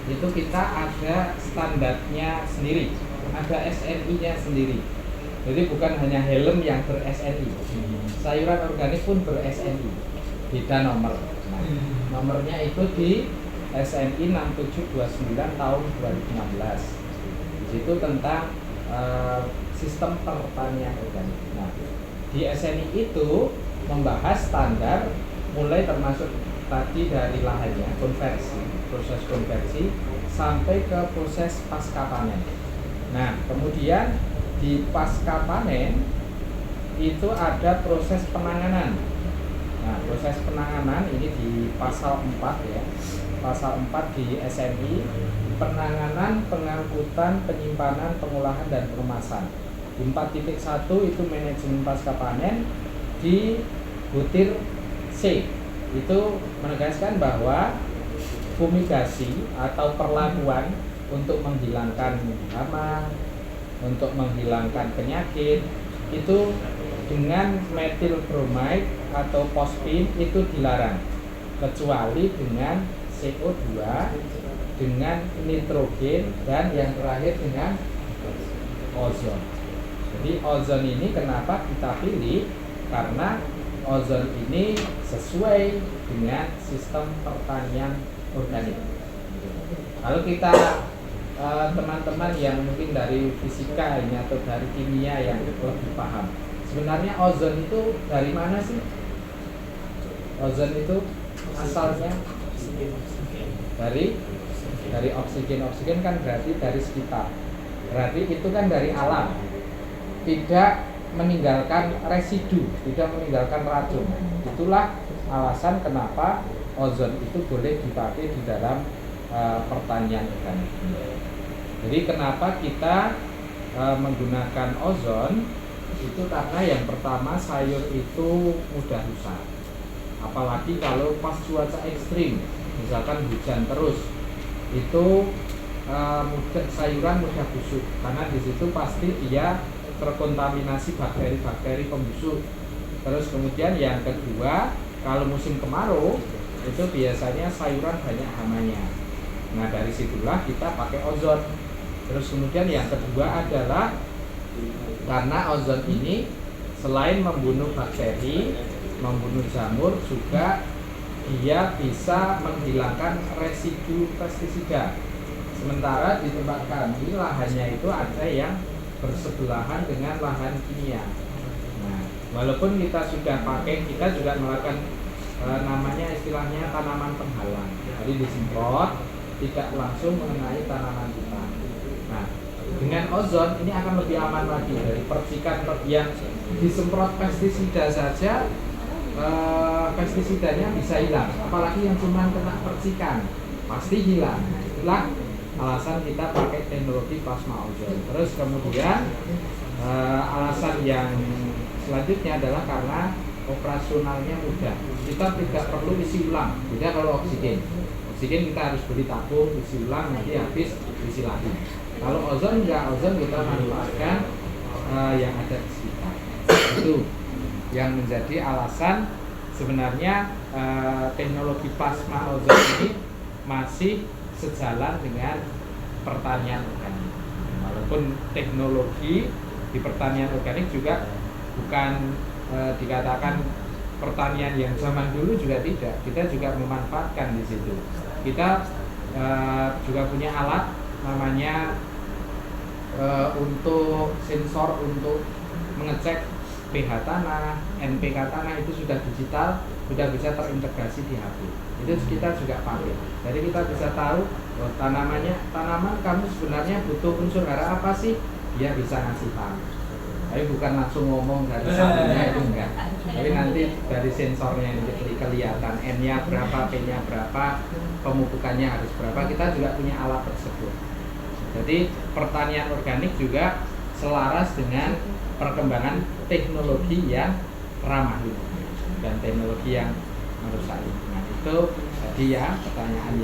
itu kita ada standarnya sendiri, ada SNI-nya sendiri. Jadi bukan hanya helm yang ber-SNI, sayuran organik pun ber-SNI, beda nomor. Nah, nomornya itu di SNI 6729 tahun 2016. Di situ tentang sistem pertanian organik. Nah, di SNI itu membahas standar mulai termasuk tadi dari lahannya, konversi, proses konversi sampai ke proses pasca panen. Nah, kemudian di pasca panen itu ada proses penanganan. Nah, proses penanganan ini di pasal 4 ya. Pasal 4 di SNI, penanganan, pengangkutan, penyimpanan, pengolahan dan pengemasan. Di 4.1 itu manajemen pasca panen. Di butir C itu menegaskan bahwa fumigasi atau perlakuan untuk menghilangkan hama, untuk menghilangkan penyakit itu dengan metil bromide atau pospin itu dilarang, kecuali dengan CO2, dengan nitrogen, dan yang terakhir dengan ozon. Jadi ozon ini kenapa kita pilih? Karena ozon ini sesuai dengan sistem pertanian organik. Kalau kita teman-teman yang mungkin dari fisika ini atau dari kimia yang lebih paham, sebenarnya ozon itu dari mana sih? Ozon itu asalnya dari oksigen. Oksigen kan berarti dari sekitar. Berarti itu kan dari alam. Tidak meninggalkan residu, tidak meninggalkan racun. Itulah alasan kenapa ozon itu boleh dipakai di dalam pertanian organik. Jadi kenapa kita menggunakan ozon itu karena yang pertama sayur itu mudah rusak. Apalagi kalau pas cuaca ekstrim, misalkan hujan terus, itu sayuran mudah busuk karena di situ pasti dia terkontaminasi bakteri-bakteri pembusuk. Terus kemudian yang kedua, kalau musim kemarau itu biasanya sayuran banyak hamanya. Nah, dari situlah kita pakai ozon. Terus kemudian yang kedua adalah karena ozon ini selain membunuh bakteri, membunuh jamur, juga dia bisa menghilangkan residu pestisida. Sementara di tempat kami lahannya itu ada yang bersebelahan dengan lahan kimia. Nah, walaupun kita sudah pakai, kita juga melakukan namanya istilahnya tanaman penghalang. Jadi disemprot, tidak langsung mengenai tanaman kita. Nah, dengan ozon ini akan lebih aman lagi dari percikan yang disemprot pestisida saja. Pestisidanya bisa hilang, apalagi yang cuma kena percikan pasti hilang. Nah, itulah alasan kita pakai teknologi plasma ozon. Terus kemudian alasan yang selanjutnya adalah karena operasionalnya mudah. Kita tidak perlu isi ulang. Beda kalau oksigen kita harus beli tabung, isi ulang, nanti habis isi lagi. Kalau ozon enggak, ozon kita manfaatkan yang ada di sekitar. Itu yang menjadi alasan sebenarnya teknologi plasma ozon ini masih sejalan dengan pertanian organik. Walaupun teknologi di pertanian organik juga bukan dikatakan pertanian yang zaman dulu juga tidak. Kita juga memanfaatkan di situ. Kita juga punya alat namanya untuk sensor untuk mengecek pH tanah, NPK tanah itu sudah digital, sudah bisa terintegrasi di HP. Itu kita juga pakai. Jadi kita bisa tahu tanaman kamu sebenarnya butuh unsur hara apa sih? Dia bisa ngasih tahu. Tapi bukan langsung ngomong dari satunya itu enggak. Tapi nanti dari sensornya ini kelihatan N-nya berapa, P-nya berapa, pemupukannya harus berapa. Kita juga punya alat tersebut. Jadi pertanian organik juga selaras dengan perkembangan teknologi yang ramah lingkungan dan teknologi yang merusak lingkungan. Itu tadi ya pertanyaan